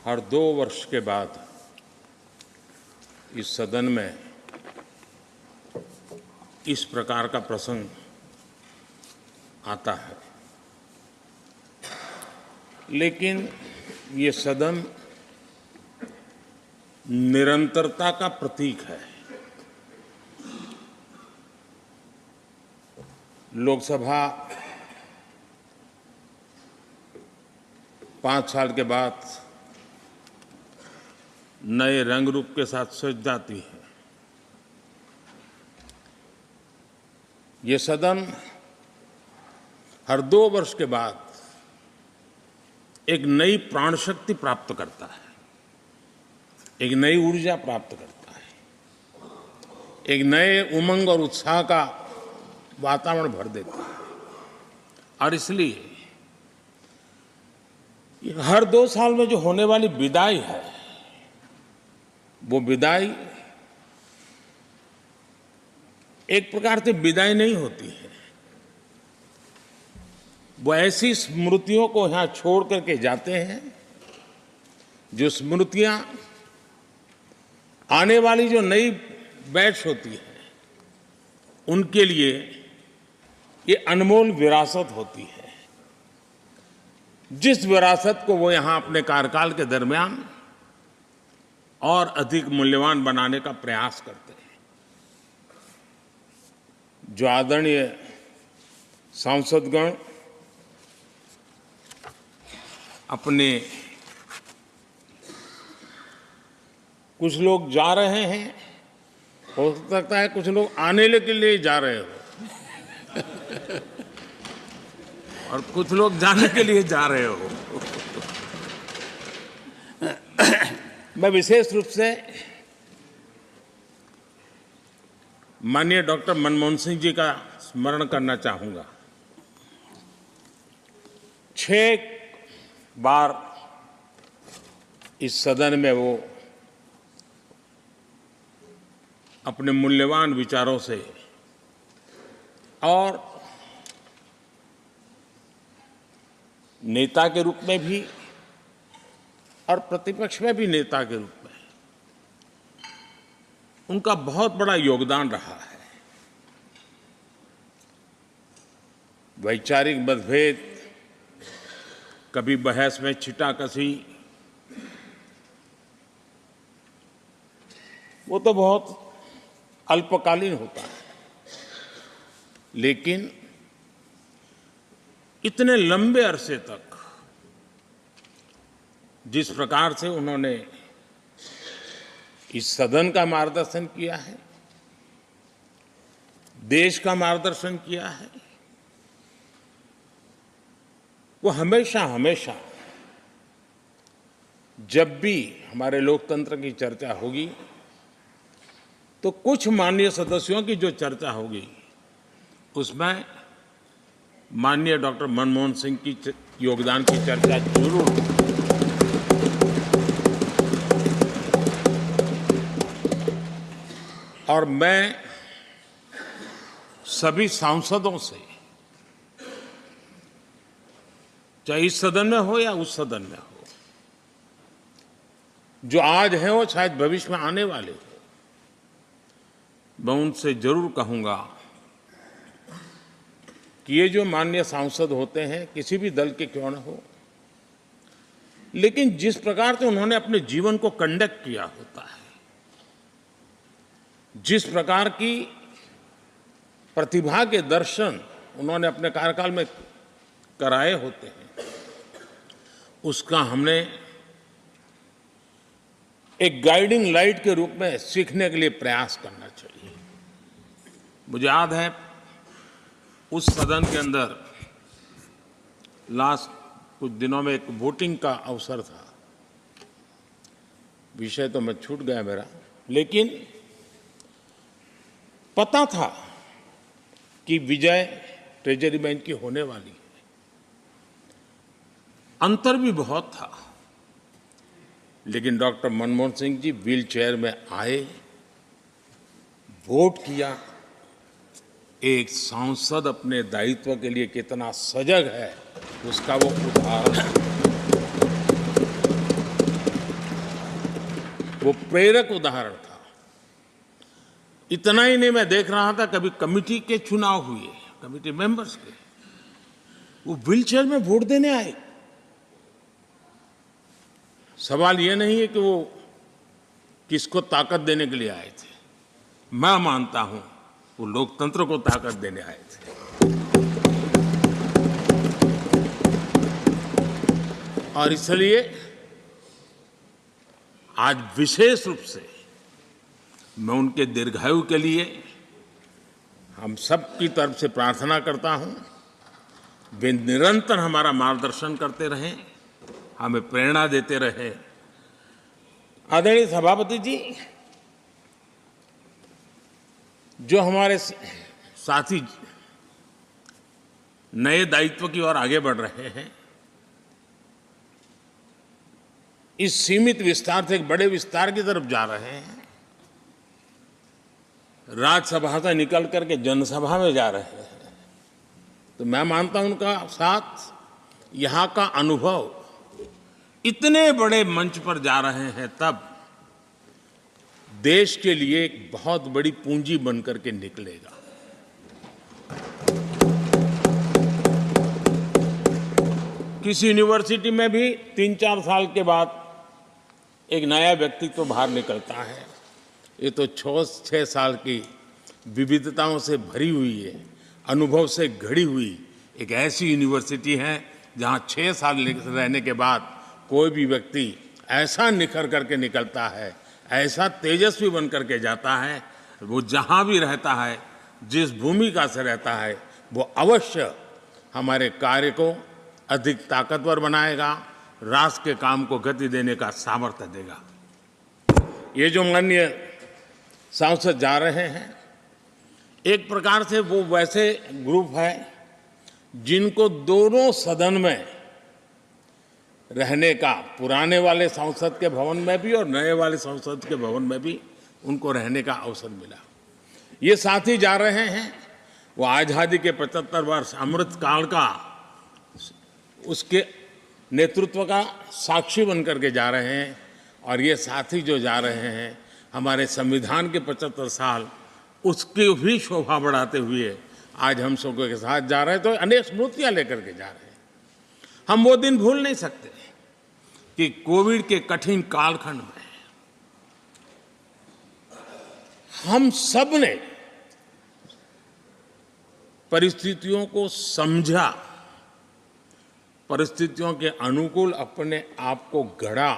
हर 2 वर्ष के बाद इस सदन में इस प्रकार का प्रसंग आता है, लेकिन ये सदन निरंतरता का प्रतीक है। लोकसभा 5 साल के बाद नए रंग रूप के साथ सज जाती है। ये सदन हर 2 वर्ष के बाद एक नई प्राण शक्ति प्राप्त करता है, एक नई ऊर्जा प्राप्त करता है, एक नए उमंग और उत्साह का वातावरण भर देता है। और इसलिए हर 2 साल में जो होने वाली विदाई है, वो विदाई एक प्रकार से विदाई नहीं होती है। वो ऐसी स्मृतियों को यहाँ छोड़ करके जाते हैं, जो स्मृतियाँ आने वाली जो नई बैच होती है, उनके लिए ये अनमोल विरासत होती है। जिस विरासत को वो यहाँ अपने कार्यकाल के दरमियान और अधिक मूल्यवान बनाने का प्रयास करते हैं। जो आदरणीय सांसदगण अपने, कुछ लोग जा रहे हैं, हो सकता है कुछ लोग आने के लिए जा रहे हो और कुछ लोग जाने के लिए जा रहे हो। मैं विशेष रूप से माननीय डॉक्टर मनमोहन सिंह जी का स्मरण करना चाहूंगा। 6 बार इस सदन में वो अपने मूल्यवान विचारों से और नेता के रूप में भी और प्रतिपक्ष में भी नेता के रूप में उनका बहुत बड़ा योगदान रहा है। वैचारिक मतभेद, कभी बहस में छिटाकशी, वो तो बहुत अल्पकालीन होता है, लेकिन इतने लंबे अरसे तक जिस प्रकार से उन्होंने इस सदन का मार्गदर्शन किया है, देश का मार्गदर्शन किया है, वो हमेशा हमेशा जब भी हमारे लोकतंत्र की चर्चा होगी तो कुछ माननीय सदस्यों की जो चर्चा होगी उसमें माननीय डॉक्टर मनमोहन सिंह की योगदान की चर्चा जरूर होगी। और मैं सभी सांसदों से, चाहे इस सदन में हो या उस सदन में हो, जो आज है वो शायद भविष्य में आने वाले हो, मैं उनसे जरूर कहूंगा कि ये जो माननीय सांसद होते हैं, किसी भी दल के क्यों न हो, लेकिन जिस प्रकार से उन्होंने अपने जीवन को कंडक्ट किया होता है, जिस प्रकार की प्रतिभा के दर्शन उन्होंने अपने कार्यकाल में कराए होते हैं, उसका हमने एक गाइडिंग लाइट के रूप में सीखने के लिए प्रयास करना चाहिए। मुझे याद है उस सदन के अंदर लास्ट कुछ दिनों में एक वोटिंग का अवसर था, विषय तो मैं छूट गया मेरा, लेकिन पता था कि विजय ट्रेजरी बैंक की होने वाली है। अंतर भी बहुत था, लेकिन doctor Manmohan Singh ji wheel chair में आए, वोट किया। एक सांसद अपने दायित्व के लिए कितना सजग है, उसका वो उदाहरण है। वो प्रेरक उदाहरण था। इतना ही नहीं, मैं देख रहा था कभी कमेटी के चुनाव हुए, कमेटी मेंबर्स के, वो व्हीलचेयर में वोट देने आए। सवाल ये नहीं है कि वो किसको ताकत देने के लिए आए थे, मैं मानता हूं वो लोकतंत्र को ताकत देने आए थे। और इसलिए आज विशेष रूप से मैं उनके दीर्घायु के लिए हम सब की तरफ से प्रार्थना करता हूं। वे निरंतर हमारा मार्गदर्शन करते रहें, हमें प्रेरणा देते रहें। आदरणीय सभापति जी, जो हमारे साथी नए दायित्व की ओर आगे बढ़ रहे हैं, इस सीमित विस्तार से एक बड़े विस्तार की तरफ जा रहे हैं, राज्यसभा से निकल करके जनसभा में जा रहे हैं, तो मैं मानता हूं उनका साथ, यहां का अनुभव, इतने बड़े मंच पर जा रहे हैं तब देश के लिए एक बहुत बड़ी पूंजी बन करके निकलेगा। किसी यूनिवर्सिटी में भी 3-4 साल के बाद एक नया व्यक्तित्व तो बाहर निकलता है। ये तो 6 साल की विविधताओं से भरी हुई है, अनुभव से घड़ी हुई एक ऐसी यूनिवर्सिटी है जहां 6 साल रहने के बाद कोई भी व्यक्ति ऐसा निखर करके निकलता है, ऐसा तेजस्वी बन करके जाता है, वो जहां भी रहता है, जिस भूमिका से रहता है, वो अवश्य हमारे कार्य को अधिक ताकतवर बनाएगा, राष्ट्र के काम को गति देने का सामर्थ्य देगा। ये जो माननीय सांसद जा रहे हैं, एक प्रकार से वो वैसे ग्रुप है जिनको दोनों सदन में रहने का, पुराने वाले संसद के भवन में भी और नए वाले संसद के भवन में भी उनको रहने का अवसर मिला। ये साथी जा रहे हैं, वो आज़ादी के 75 वर्ष अमृत काल का, उसके नेतृत्व का साक्षी बन करके जा रहे हैं। और ये साथी जो जा रहे हैं, हमारे संविधान के 75 साल, उसकी भी शोभा बढ़ाते हुए आज हम सबके साथ जा रहे हैं, तो अनेक स्मृतियां लेकर के जा रहे हैं। हम वो दिन भूल नहीं सकते कि कोविड के कठिन कालखंड में हम सब ने परिस्थितियों को समझा, परिस्थितियों के अनुकूल अपने आप को गढ़ा।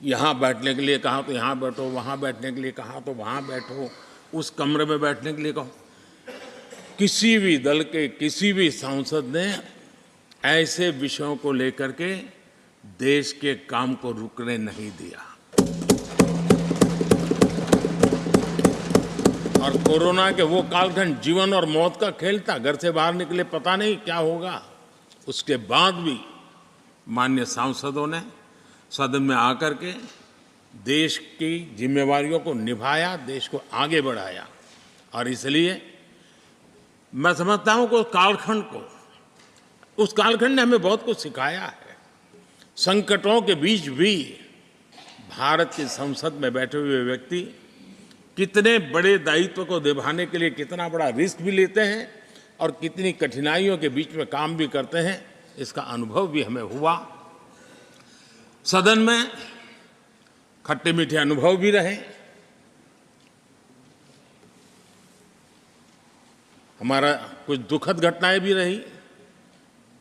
यहां बैठने के लिए कहा तो यहां बैठो, वहां बैठने के लिए कहा तो वहां बैठो, उस कमरे में बैठने के लिए कहो। किसी भी दल के किसी भी सांसद ने ऐसे विषयों को लेकर के देश के काम को रुकने नहीं दिया। और कोरोना के वो कालखंड जीवन और मौत का खेल था, घर से बाहर निकले पता नहीं क्या होगा। उसके बाद भी माननीय सांसदों ने सदन में आकर के देश की जिम्मेवारियों को निभाया, देश को आगे बढ़ाया। और इसलिए मैं समझता हूं कि उस कालखंड ने हमें बहुत कुछ सिखाया है। संकटों के बीच भी भारत की संसद में बैठे हुए व्यक्ति कितने बड़े दायित्व को निभाने के लिए कितना बड़ा रिस्क भी लेते हैं और कितनी कठिनाइयों के बीच में काम भी करते हैं, इसका अनुभव भी हमें हुआ। सदन में खट्टे मीठे अनुभव भी रहे। हमारा कुछ दुखद घटनाएं भी रही।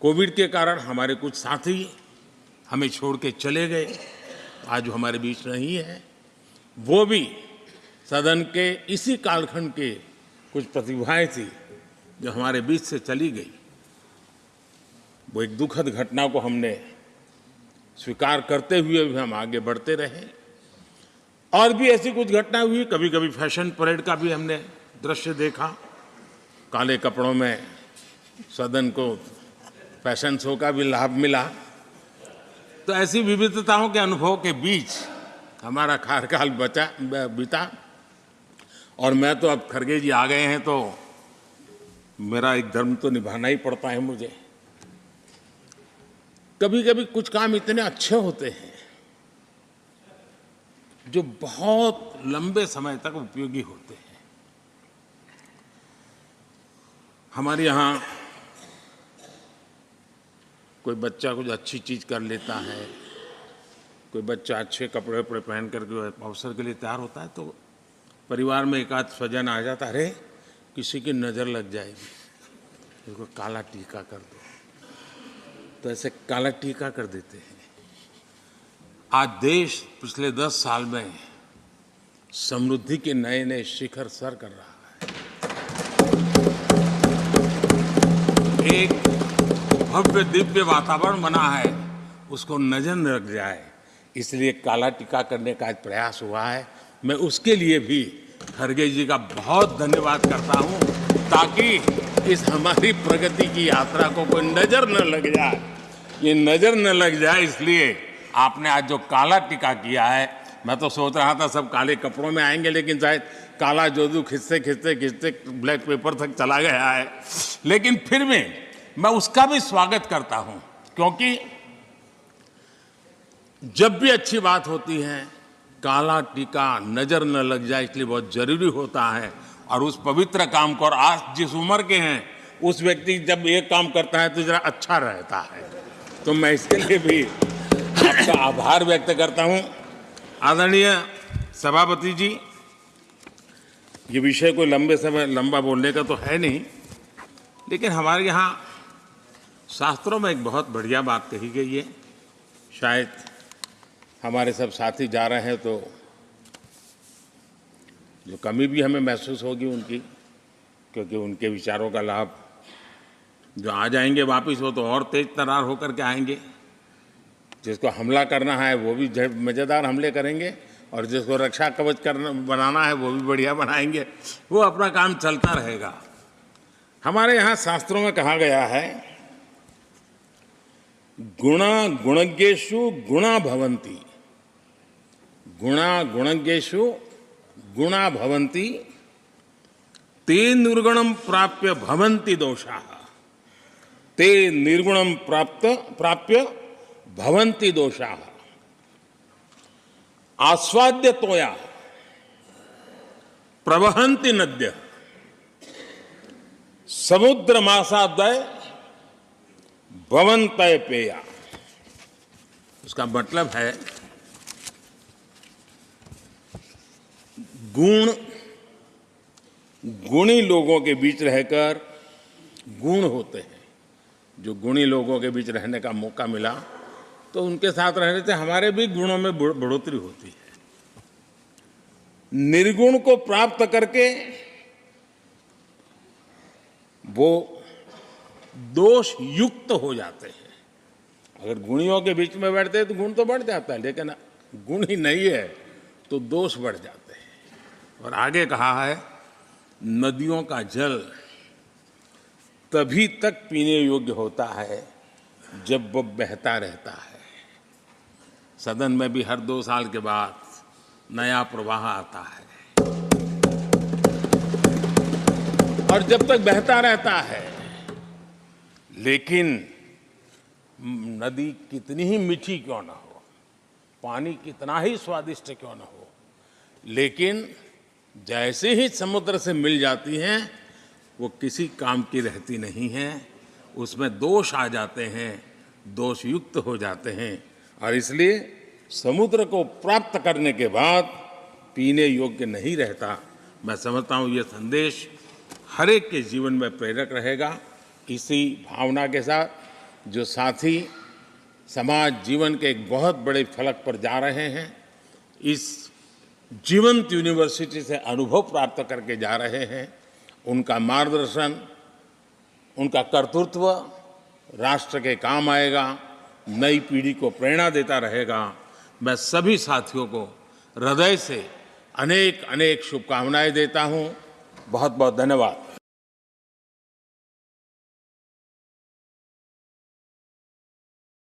कोविड के कारण हमारे कुछ साथी हमें छोड़ के चले गए, आज वो हमारे बीच नहीं है। वो भी सदन के इसी कालखंड के कुछ प्रतिभाएं थी जो हमारे बीच से चली गई। वो एक दुखद घटना को हमने स्वीकार करते हुए भी हम आगे बढ़ते रहे। और भी ऐसी कुछ घटना हुई, कभी कभी फैशन परेड का भी हमने दृश्य देखा, काले कपड़ों में सदन को फैशन शो का भी लाभ मिला। तो ऐसी विविधताओं के अनुभव के बीच हमारा कार्यकाल बीता। और मैं तो अब खरगे जी आ गए हैं तो मेरा एक धर्म तो निभाना ही पड़ता है मुझे। कभी कभी कुछ काम इतने अच्छे होते हैं जो बहुत लंबे समय तक उपयोगी होते हैं। हमारे यहाँ कोई बच्चा कुछ अच्छी चीज कर लेता है, कोई बच्चा अच्छे कपड़े वपड़े पहन करके अवसर के लिए तैयार होता है, तो परिवार में एक आध स्वजन आ जाता है, अरे किसी की नज़र लग जाएगी, इसको काला टीका कर दो। तो ऐसे काला टीका कर देते हैं। आज देश पिछले 10 साल में समृद्धि के नए नए शिखर सर कर रहा है। एक भव्य दिव्य वातावरण बना है, उसको नजर न लग जाए, इसलिए काला टीका करने का आज प्रयास हुआ है। मैं उसके लिए भी खड़गे जी का बहुत धन्यवाद करता हूं, ताकि इस हमारी प्रगति की यात्रा को कोई नजर न लग जाए। ये नजर न लग जाए इसलिए आपने आज जो काला टीका किया है, मैं तो सोच रहा था सब काले कपड़ों में आएंगे, लेकिन शायद काला जोदू खिंचते खिंचते खिंचते ब्लैक पेपर तक चला गया है। लेकिन फिर भी मैं उसका भी स्वागत करता हूं, क्योंकि जब भी अच्छी बात होती है, काला टीका नजर न लग जाए इसलिए बहुत जरूरी होता है। और उस पवित्र काम को, और आज जिस उम्र के हैं उस व्यक्ति जब ये काम करता है तो जरा अच्छा रहता है। तो मैं इसके लिए भी आपका आभार व्यक्त करता हूं। आदरणीय सभापति जी, ये विषय कोई लंबा बोलने का तो है नहीं, लेकिन हमारे यहाँ शास्त्रों में एक बहुत बढ़िया बात कही गई है। शायद हमारे सब साथी जा रहे हैं तो जो कमी भी हमें महसूस होगी उनकी, क्योंकि उनके विचारों का लाभ जो आ जाएंगे वापस, वो तो और तेज तरार होकर के आएंगे। जिसको हमला करना है वो भी मज़ेदार हमले करेंगे, और जिसको रक्षा कवच बनाना है वो भी बढ़िया बनाएंगे। वो अपना काम चलता रहेगा। हमारे यहाँ शास्त्रों में कहा गया है, गुणा गुणज्ञेषु गुणा भवन्ति, गुणा गुणज्ञेषु गुणा भवन्ति, ते निर्गुणम प्राप्य भवन्ति दोषाः, ते निर्गुणम प्राप्य भवन्ति दोषाः। आस्वाद्य तोया प्रवहन्ति नद्य, समुद्र मासादय भवन्तय पेया। उसका मतलब है गुण, गुणी लोगों के बीच रहकर गुण होते हैं। जो गुणी लोगों के बीच रहने का मौका मिला तो उनके साथ रहने से हमारे भी गुणों में बढ़ोतरी होती है। निर्गुण को प्राप्त करके वो दोष युक्त हो जाते हैं। अगर गुणियों के बीच में बैठते हैं तो गुण तो बढ़ जाता है, लेकिन गुण ही नहीं है तो दोष बढ़ जाते हैं। और आगे कहा है, नदियों का जल तभी तक पीने योग्य होता है जब वो बहता रहता है। सदन में भी हर 2 साल के बाद नया प्रवाह आता है, और जब तक बहता रहता है, लेकिन नदी कितनी ही मीठी क्यों ना हो, पानी कितना ही स्वादिष्ट क्यों ना हो, लेकिन जैसे ही समुद्र से मिल जाती हैं वो किसी काम की रहती नहीं है। उसमें दोष आ जाते हैं, दोष युक्त हो जाते हैं, और इसलिए समुद्र को प्राप्त करने के बाद पीने योग्य नहीं रहता। मैं समझता हूँ ये संदेश हर एक के जीवन में प्रेरक रहेगा। इसी भावना के साथ जो साथी समाज जीवन के एक बहुत बड़े फलक पर जा रहे हैं, इस जीवंत यूनिवर्सिटी से अनुभव प्राप्त करके जा रहे हैं, उनका मार्गदर्शन, उनका कर्तृत्व राष्ट्र के काम आएगा, नई पीढ़ी को प्रेरणा देता रहेगा। मैं सभी साथियों को हृदय से अनेक अनेक शुभकामनाएं देता हूं। बहुत बहुत धन्यवाद।